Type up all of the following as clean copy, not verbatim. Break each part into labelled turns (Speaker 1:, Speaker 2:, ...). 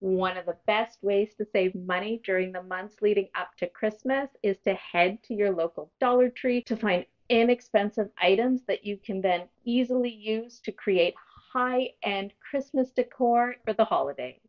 Speaker 1: One of the best ways to save money during the months leading up to Christmas is to head to your local Dollar Tree to find inexpensive items that you can then easily use to create high-end Christmas decor for the holidays.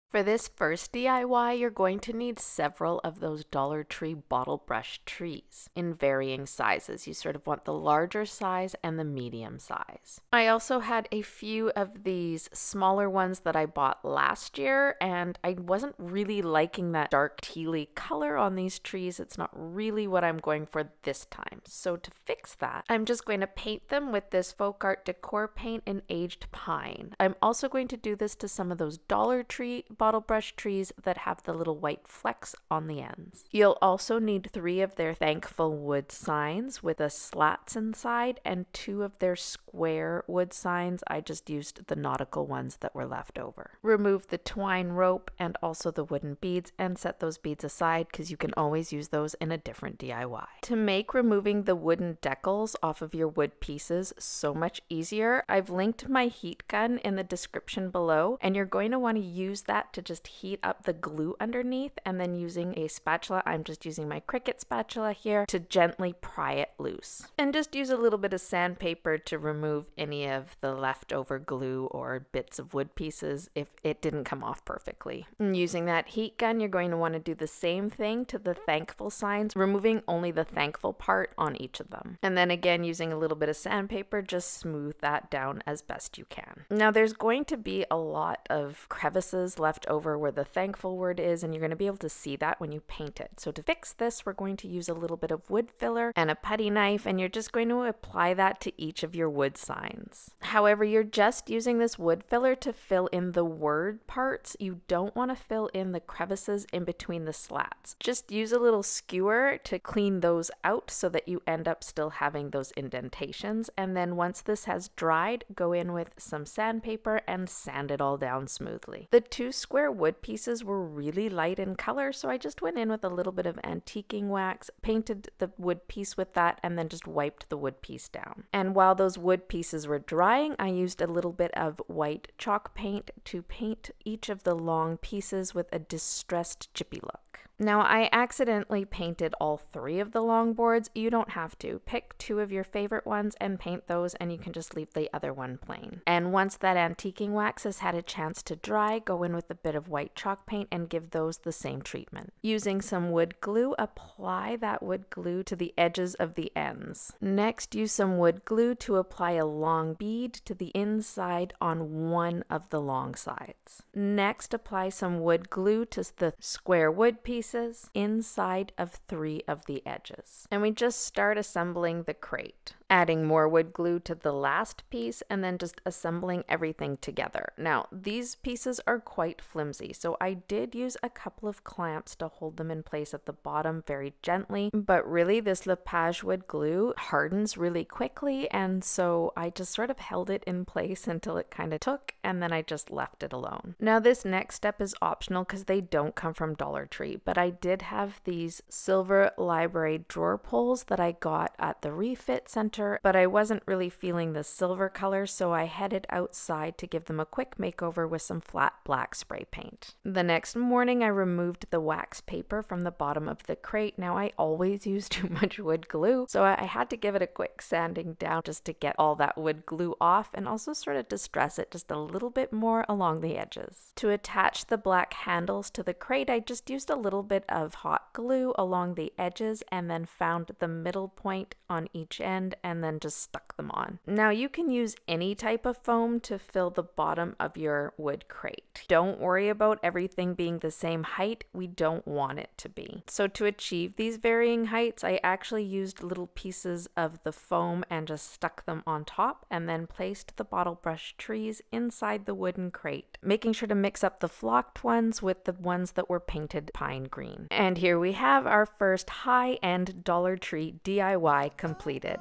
Speaker 2: For this first DIY, you're going to need several of those Dollar Tree bottle brush trees in varying sizes. You sort of want the larger size and the medium size. I also had a few of these smaller ones that I bought last year, and I wasn't really liking that dark tealy color on these trees. It's not really what I'm going for this time. So to fix that, I'm just going to paint them with this folk art decor paint in aged pine. I'm also going to do this to some of those Dollar Tree bottle brush trees that have the little white flecks on the ends. You'll also need 3 of their thankful wood signs with the slats inside and 2 of their square wood signs. I just used the nautical ones that were left over. Remove the twine rope and also the wooden beads and set those beads aside because you can always use those in a different DIY. To make removing the wooden decals off of your wood pieces so much easier, I've linked my heat gun in the description below, and you're going to want to use that to just heat up the glue underneath, and then using a spatula, I'm just using my Cricut spatula here, to gently pry it loose. And just use a little bit of sandpaper to remove any of the leftover glue or bits of wood pieces if it didn't come off perfectly. And using that heat gun, you're going to want to do the same thing to the thankful signs, removing only the thankful part on each of them. And then again, using a little bit of sandpaper, just smooth that down as best you can. Now there's going to be a lot of crevices left over where the thankful word is, and you're going to be able to see that when you paint it. So to fix this, we're going to use a little bit of wood filler and a putty knife, and you're just going to apply that to each of your wood signs. However, you're just using this wood filler to fill in the word parts. You don't want to fill in the crevices in between the slats. Just use a little skewer to clean those out so that you end up still having those indentations, and then once this has dried, go in with some sandpaper and sand it all down smoothly. The 2 square wood pieces were really light in color, so I just went in with a little bit of antiquing wax, painted the wood piece with that, and then just wiped the wood piece down. And while those wood pieces were drying, I used a little bit of white chalk paint to paint each of the long pieces with a distressed chippy look. Now, I accidentally painted all 3 of the long boards. You don't have to. Pick 2 of your favorite ones and paint those, and you can just leave the other one plain. And once that antiquing wax has had a chance to dry, go in with a bit of white chalk paint and give those the same treatment. Using some wood glue, apply that wood glue to the edges of the ends. Next, use some wood glue to apply a long bead to the inside on one of the long sides. Next, apply some wood glue to the square wood pieces inside of 3 of the edges. And we just start assembling the crate, adding more wood glue to the last piece and then just assembling everything together. Now, these pieces are quite flimsy, so I did use a couple of clamps to hold them in place at the bottom very gently, but really this Lepage wood glue hardens really quickly, and so I just sort of held it in place until it kind of took, and then I just left it alone. Now, this next step is optional because they don't come from Dollar Tree, but I did have these silver library drawer pulls that I got at the refit center, but I wasn't really feeling the silver color, so I headed outside to give them a quick makeover with some flat black spray paint. The next morning, I removed the wax paper from the bottom of the crate. Now, I always use too much wood glue, so I had to give it a quick sanding down just to get all that wood glue off and also sort of distress it just a little bit more along the edges. To attach the black handles to the crate, I just used a little bit of hot glue along the edges and then found the middle point on each end and then just stuck them on. Now, you can use any type of foam to fill the bottom of your wood crate. Don't worry about everything being the same height. We don't want it to be. So to achieve these varying heights, I actually used little pieces of the foam and just stuck them on top and then placed the bottle brush trees inside the wooden crate, making sure to mix up the flocked ones with the ones that were painted pine green. And here we have our first high-end Dollar Tree DIY completed.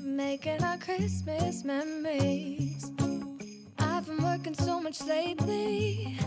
Speaker 3: Making our Christmas memories. I've been working so much lately,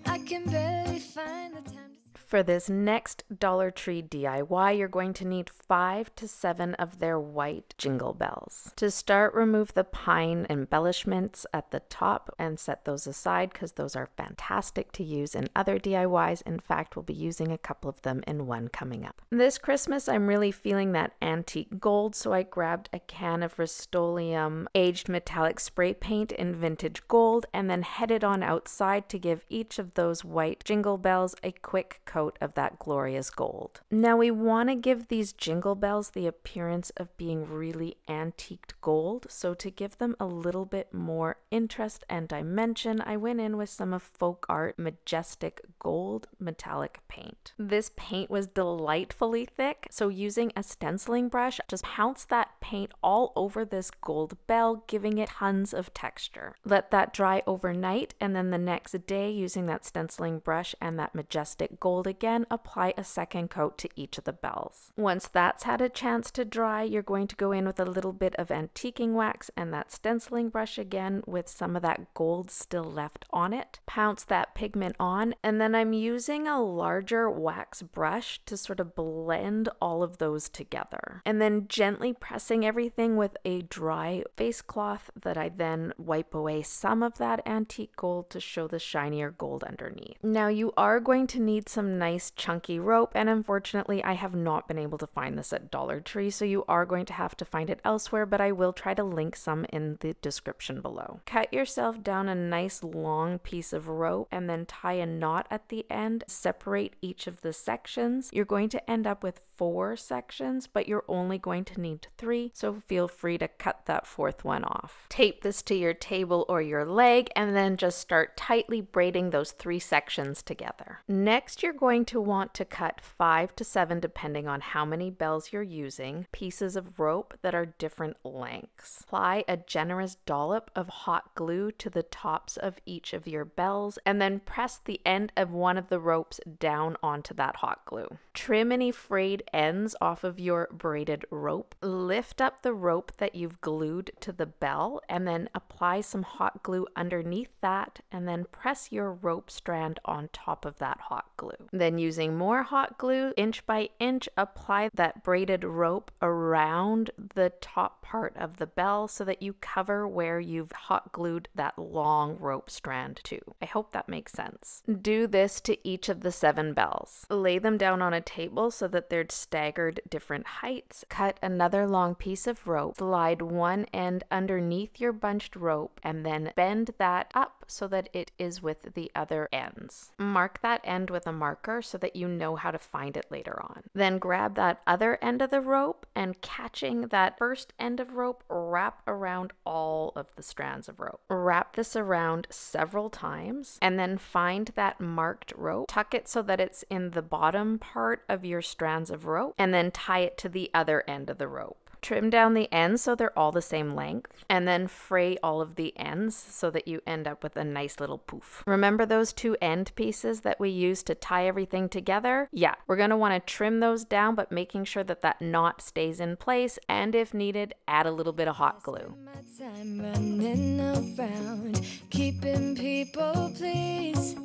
Speaker 3: I can barely find the time to...
Speaker 2: For this next Dollar Tree DIY, you're going to need 5 to 7 of their white jingle bells. To start, remove the pine embellishments at the top and set those aside because those are fantastic to use in other DIYs. In fact, we'll be using a couple of them in one coming up. This Christmas, I'm really feeling that antique gold, so I grabbed a can of Rust-Oleum aged metallic spray paint in vintage gold and then headed on outside to give each of those white jingle bells a quick coat of that glorious gold. Now we want to give these jingle bells the appearance of being really antiqued gold, so to give them a little bit more interest and dimension, I went in with some of Folk Art Majestic Gold metallic paint. This paint was delightfully thick, so using a stenciling brush, just pounce that paint all over this gold bell, giving it tons of texture. Let that dry overnight, and then the next day, using that stenciling brush and that majestic gold again, apply a second coat to each of the bells. Once that's had a chance to dry, you're going to go in with a little bit of antiquing wax and that stenciling brush again with some of that gold still left on it. Pounce that pigment on, and then I'm using a larger wax brush to sort of blend all of those together. And then gently pressing everything with a dry face cloth that I then wipe away some of that antique gold to show the shinier gold underneath. Now you are going to need some nice chunky rope, and unfortunately I have not been able to find this at Dollar Tree, so you are going to have to find it elsewhere, but I will try to link some in the description below. Cut yourself down a nice long piece of rope and then tie a knot at the end. Separate each of the sections. You're going to end up with 4 sections, but you're only going to need 3, so feel free to cut that 4th one off. Tape this to your table or your leg and then just start tightly braiding those 3 sections together. Next, you're going to want to cut 5 to 7, depending on how many bells you're using, pieces of rope that are different lengths. Apply a generous dollop of hot glue to the tops of each of your bells and then press the end of one of the ropes down onto that hot glue. Trim any frayed ends off of your braided rope. Lift up the rope that you've glued to the bell and then apply some hot glue underneath that and then press your rope strand on top of that hot glue. Then using more hot glue, inch by inch, apply that braided rope around the top part of the bell so that you cover where you've hot glued that long rope strand to. I hope that makes sense. Do this to each of the 7 bells. Lay them down on a table so that they're staggered different heights. Cut another long piece of rope, slide one end underneath your bunched rope, and then bend that up so that it is with the other ends. Mark that end with a marker so that you know how to find it later on. Then grab that other end of the rope and, catching that first end of rope, wrap around all of the strands of rope. Wrap this around several times and then find that marked rope, tuck it so that it's in the bottom part of your strands of rope, and then tie it to the other end of the rope. Trim down the ends so they're all the same length, and then fray all of the ends so that you end up with a nice little poof. Remember those 2 end pieces that we used to tie everything together? Yeah, we're going to want to trim those down, but making sure that that knot stays in place, and if needed, add a little bit of hot glue.
Speaker 3: My time running around, keeping people pleased.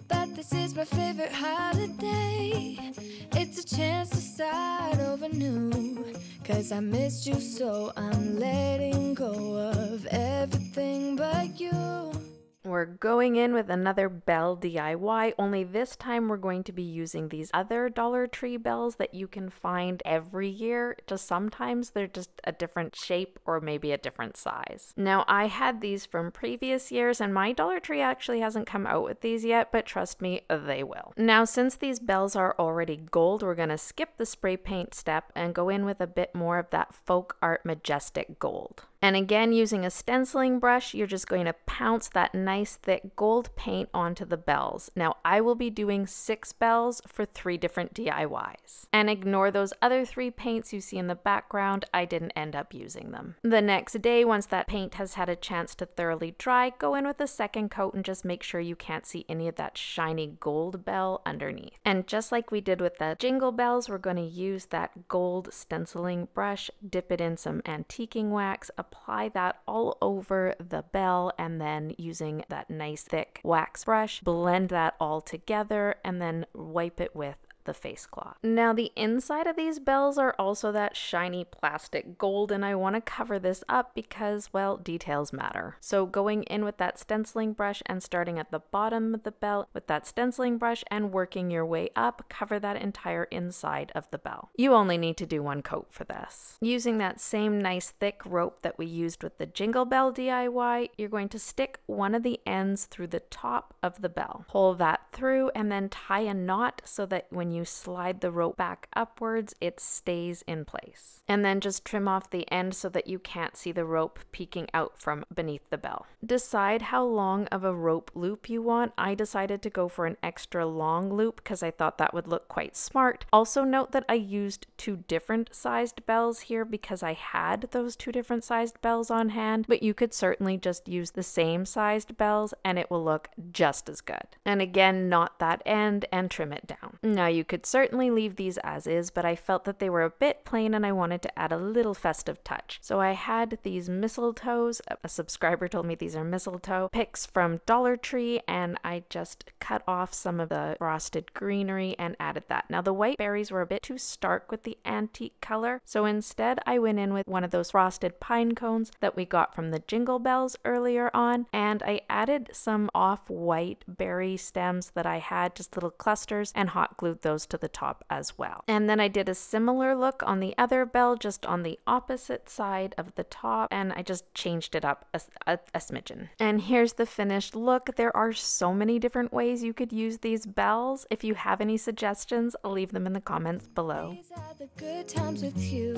Speaker 3: But this is my favorite holiday. It's a chance to start over new. 'Cause I missed you, so I'm letting go of everything but you.
Speaker 2: We're going in with another bell DIY, only this time we're going to be using these other Dollar Tree bells that you can find every year. Just sometimes they're just a different shape or maybe a different size. Now, I had these from previous years and my Dollar Tree actually hasn't come out with these yet, but trust me, they will. Now, since these bells are already gold, we're going to skip the spray paint step and go in with a bit more of that Folk Art Majestic Gold. And again, using a stenciling brush, you're just going to pounce that nice thick gold paint onto the bells. Now, I will be doing 6 bells for 3 different DIYs. And ignore those other 3 paints you see in the background, I didn't end up using them. The next day, once that paint has had a chance to thoroughly dry, go in with a second coat and just make sure you can't see any of that shiny gold bell underneath. And just like we did with the jingle bells, we're going to use that gold stenciling brush, dip it in some antiquing wax, apply that all over the bell, and then using that nice thick wax brush, blend that all together and then wipe it with the face cloth. Now the inside of these bells are also that shiny plastic gold, and I want to cover this up because, well, details matter. So going in with that stenciling brush and starting at the bottom of the bell with that stenciling brush and working your way up, cover that entire inside of the bell. You only need to do one coat for this. Using that same nice thick rope that we used with the Jingle Bell DIY, you're going to stick one of the ends through the top of the bell. Pull that through and then tie a knot so that when you slide the rope back upwards, it stays in place. And then just trim off the end so that you can't see the rope peeking out from beneath the bell. Decide how long of a rope loop you want. I decided to go for an extra long loop because I thought that would look quite smart. Also note that I used 2 different sized bells here because I had those 2 different sized bells on hand, but you could certainly just use the same sized bells and it will look just as good. And again, knot that end and trim it down. Now you could certainly leave these as is, but I felt that they were a bit plain and I wanted to add a little festive touch. So I had these mistletoes. A subscriber told me these are mistletoe picks from Dollar Tree, and I just cut off some of the frosted greenery and added that. Now the white berries were a bit too stark with the antique color, so instead I went in with one of those frosted pine cones that we got from the Jingle Bells earlier on, and I added some off-white berry stems that I had, just little clusters, and hot glued those to the top as well. And then I did a similar look on the other bell, just on the opposite side of the top, and I just changed it up a smidgen. And here's the finished look. There are so many different ways you could use these bells. If you have any suggestions, leave them in the comments below.
Speaker 3: These are the good times with you.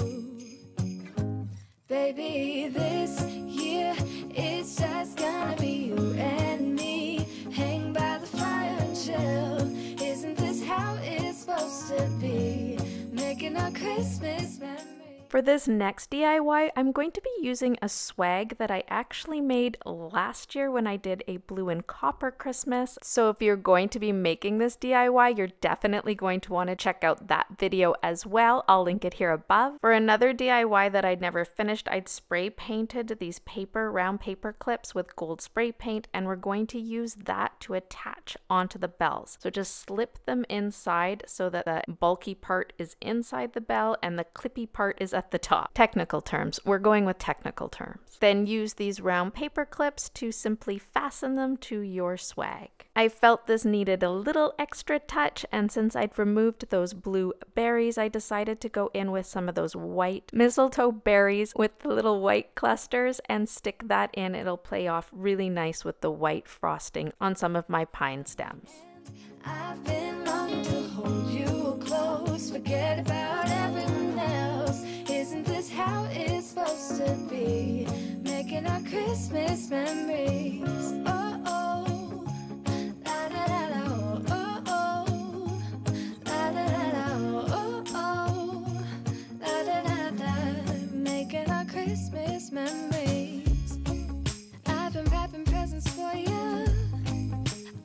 Speaker 3: Baby, this year it's just gonna be you and me. Hang by the fire and chill. Isn't this how it's supposed to be? Making our Christmas memories.
Speaker 2: For this next DIY, I'm going to be using a swag that I actually made last year when I did a blue and copper Christmas. So if you're going to be making this DIY, you're definitely going to want to check out that video as well. I'll link it here above. For another DIY that I'd never finished, I'd spray painted these round paper clips with gold spray paint, and we're going to use that to attach onto the bells. So just slip them inside so that the bulky part is inside the bell and the clippy part is at the top. Technical terms. We're going with technical terms. Then use these round paper clips to simply fasten them to your swag. I felt this needed a little extra touch, and since I'd removed those blue berries, I decided to go in with some of those white mistletoe berries with the little white clusters and stick that in. It'll play off really nice with the white frosting on some of my pine stems.
Speaker 3: I've been longing to hold you close, forget about everyone else. Isn't this how it's supposed to be? Making our Christmas memories. Oh, oh, la da da da, oh, oh, la da da da, oh, oh, la da da da. Making our Christmas memories. I've been wrapping presents for you.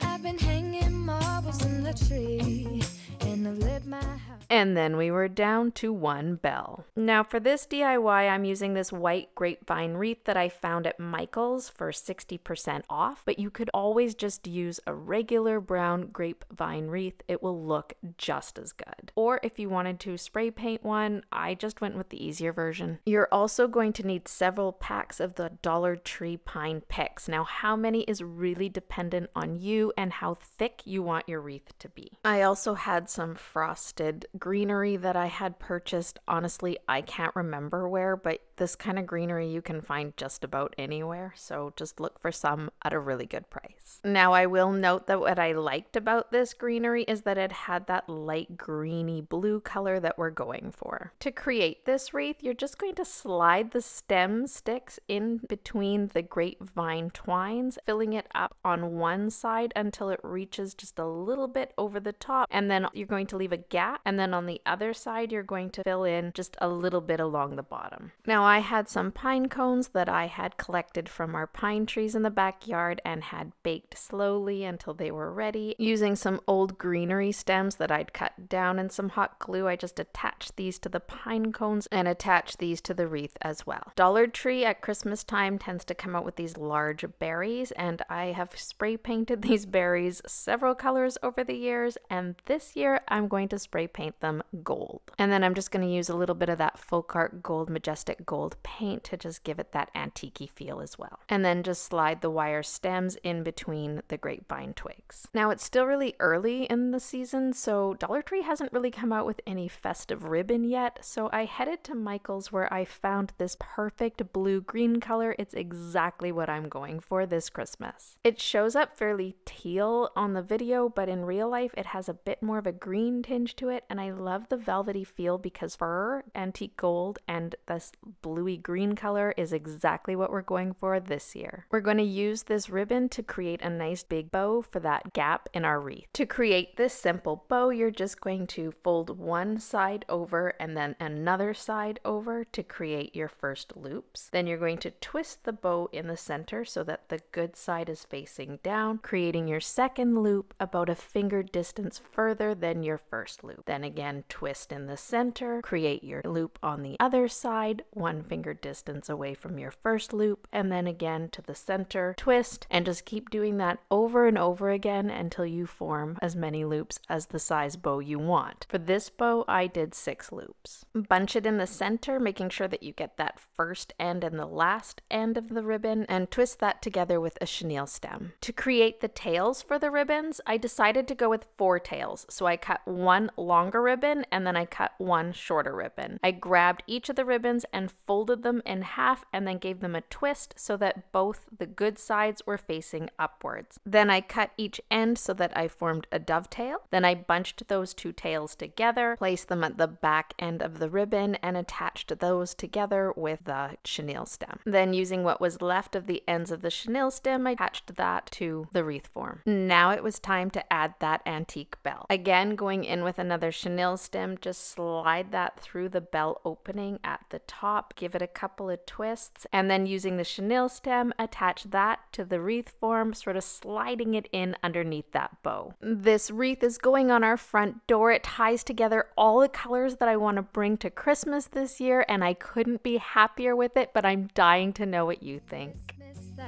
Speaker 3: I've been hanging marbles in the tree, and I've lit my house.
Speaker 2: And then we were down to one bell. Now for this DIY, I'm using this white grapevine wreath that I found at Michael's for 60% off, but you could always just use a regular brown grapevine wreath. It will look just as good. Or if you wanted to spray paint one, I just went with the easier version. You're also going to need several packs of the Dollar Tree pine picks. Now how many is really dependent on you and how thick you want your wreath to be. I also had some frosted greenery that I had purchased. Honestly, I can't remember where, but this kind of greenery you can find just about anywhere, so just look for some at a really good price. Now I will note that what I liked about this greenery is that it had that light greeny blue color that we're going for. To create this wreath, you're just going to slide the stem sticks in between the grapevine twines, filling it up on one side until it reaches just a little bit over the top, and then you're going to leave a gap, and then on the other side you're going to fill in just a little bit along the bottom. Now I had some pine cones that I had collected from our pine trees in the backyard and had baked slowly until they were ready. Using some old greenery stems that I'd cut down in some hot glue, I just attached these to the pine cones and attached these to the wreath as well. Dollar Tree at Christmas time tends to come out with these large berries, and I have spray painted these berries several colors over the years, and this year I'm going to spray paint them gold. And then I'm just going to use a little bit of that Folk Art Gold Majestic Gold paint to just give it that antique-y feel as well. And then just slide the wire stems in between the grapevine twigs. Now it's still really early in the season, so Dollar Tree hasn't really come out with any festive ribbon yet, so I headed to Michael's where I found this perfect blue-green color. It's exactly what I'm going for this Christmas. It shows up fairly teal on the video, but in real life it has a bit more of a green tinge to it, and I love the velvety feel because fur, antique gold, and this bluey green color is exactly what we're going for this year. We're going to use this ribbon to create a nice big bow for that gap in our wreath. To create this simple bow, you're just going to fold one side over and then another side over to create your first loops. Then you're going to twist the bow in the center so that the good side is facing down, creating your second loop about a finger distance further than your first loop. Then again, twist in the center, create your loop on the other side, one finger distance away from your first loop, and then again to the center, twist, and just keep doing that over and over again until you form as many loops as the size bow you want. For this bow, I did 6 loops. Bunch it in the center, making sure that you get that first end and the last end of the ribbon, and twist that together with a chenille stem. To create the tails for the ribbons, I decided to go with 4 tails, so I cut one longer ribbon and then I cut one shorter ribbon. I grabbed each of the ribbons and folded them in half and then gave them a twist so that both the good sides were facing upwards. Then I cut each end so that I formed a dovetail. Then I bunched those 2 tails together, placed them at the back end of the ribbon, and attached those together with the chenille stem. Then using what was left of the ends of the chenille stem, I attached that to the wreath form. Now it was time to add that antique bell. Again, going in with another chenille stem, just slide that through the bell opening at the top, give it a couple of twists, and then using the chenille stem, attach that to the wreath form, sort of sliding it in underneath that bow. This wreath is going on our front door. It ties together all the colors that I want to bring to Christmas this year, and I couldn't be happier with it, but I'm dying to know what you think.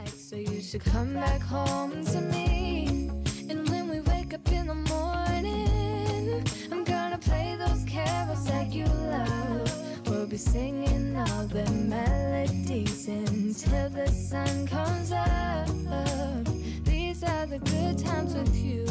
Speaker 3: So you should come back home to me. And when we wake up in the morning, I'm gonna play those carols that you love. We'll be singing all the melodies until the sun comes up. These are the good times with you.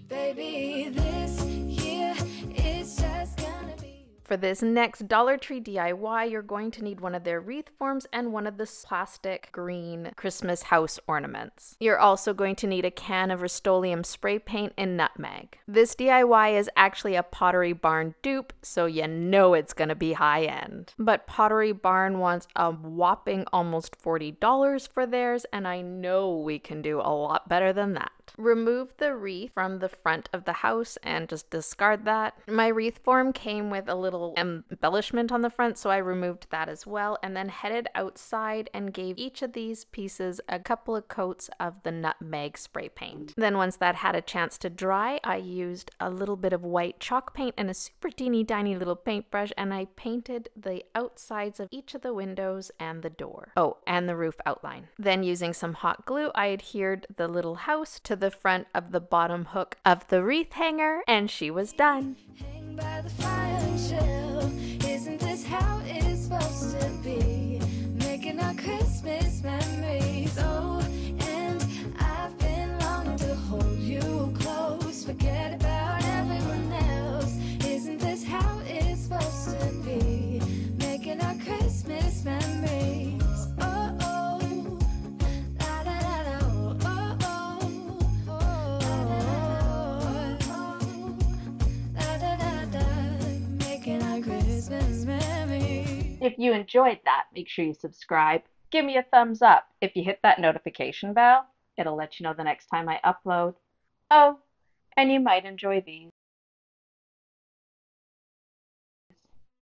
Speaker 3: Baby, this year it's just gonna be.
Speaker 2: For this next Dollar Tree DIY, you're going to need one of their wreath forms and one of the plastic green Christmas house ornaments. You're also going to need a can of Rust-Oleum spray paint and nutmeg. This DIY is actually a Pottery Barn dupe, so you know it's going to be high end. But Pottery Barn wants a whopping almost $40 for theirs, and I know we can do a lot better than that. Remove the wreath from the front of the house and just discard that. My wreath form came with a little embellishment on the front, so I removed that as well, and then headed outside and gave each of these pieces a couple of coats of the nutmeg spray paint. Then once that had a chance to dry, I used a little bit of white chalk paint and a super teeny tiny little paintbrush, and I painted the outsides of each of the windows and the door. Oh, and the roof outline. Then using some hot glue, I adhered the little house to the front of the bottom hook of the wreath hanger, and she was done.
Speaker 3: Hang by the fire and chill. Isn't this how it's supposed to be? Making our Christmas memories. Oh, and I've been longing to hold you close. Forget about everyone else. Isn't this how it's supposed to be? Making our Christmas memories. Oh, oh. La, da, da, da, oh, oh, oh. La, da, da, da. Making our Christmas memories.
Speaker 1: If you enjoyed that, make sure you subscribe. Give me a thumbs up. If you hit that notification bell, it'll let you know the next time I upload. Oh, and you might enjoy these.